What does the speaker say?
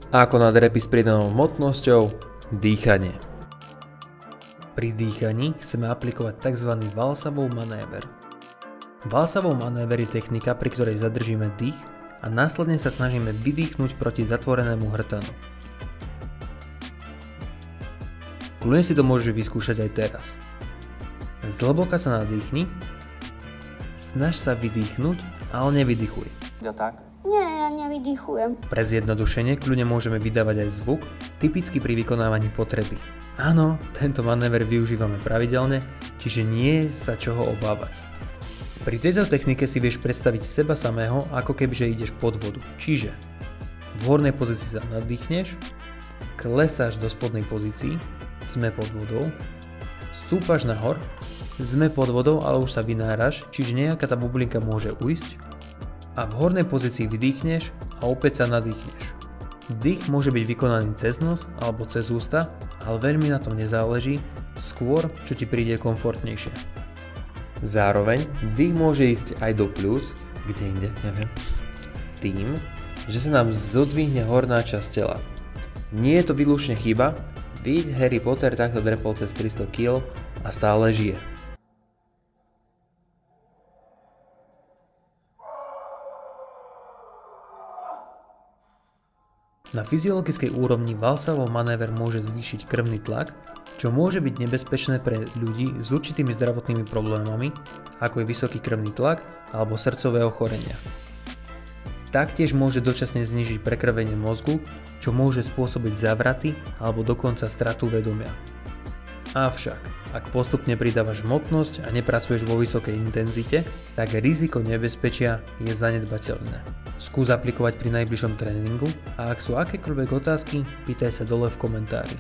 Ako na drepy s pridanou hmotnosťou, dýchanie. Pri dýchaní chceme aplikovať tzv. Valsavov manéver. Valsavov manéver je technika, pri ktorej zadržíme dých a následne sa snažíme vydýchnuť proti zatvorenému hrtanu. Kľudne si to môžeš vyskúšať aj teraz. Zhlboka sa nadýchni, snaž sa vydýchnuť, ale nevydychuj. Ja tak? Nie, ja nevydychujem. Pre zjednodušenie kľudne môžeme vydávať aj zvuk, typicky pri vykonávaní potreby. Áno, tento manéver využívame pravidelne, čiže nie je sa čoho obávať. Pri tejto technike si vieš predstaviť seba samého, ako kebyže ideš pod vodu. Čiže v hornej pozícii sa nadýchneš, klesáš do spodnej pozícii, sme pod vodou, stúpaš nahor, sme pod vodou, ale už sa vynáraš, čiže nejaká tá bublinka môže ujsť, a v hornej pozícii vydýchneš a opäť sa nadýchneš. Dých môže byť vykonaný cez nos alebo cez ústa, ale veľmi na tom nezáleží, skôr čo ti príde komfortnejšie. Zároveň dých môže ísť aj do pľúc, kde inde, neviem, tým, že sa nám zodvihne horná časť tela. Nie je to výlučne chyba, veď Harry Potter takto drepol cez 300 kg a stále žije. Na fyziologickej úrovni Valsavov manéver môže zvýšiť krvný tlak, čo môže byť nebezpečné pre ľudí s určitými zdravotnými problémami, ako je vysoký krvný tlak alebo srdcové ochorenia. Taktiež môže dočasne znížiť prekrvenie mozgu, čo môže spôsobiť zavraty alebo dokonca stratu vedomia. Avšak, ak postupne pridávaš hmotnosť a nepracuješ vo vysokej intenzite, tak riziko nebezpečia je zanedbateľné. Skús aplikovať pri najbližšom tréningu a ak sú akékoľvek otázky, pýtaj sa dole v komentári.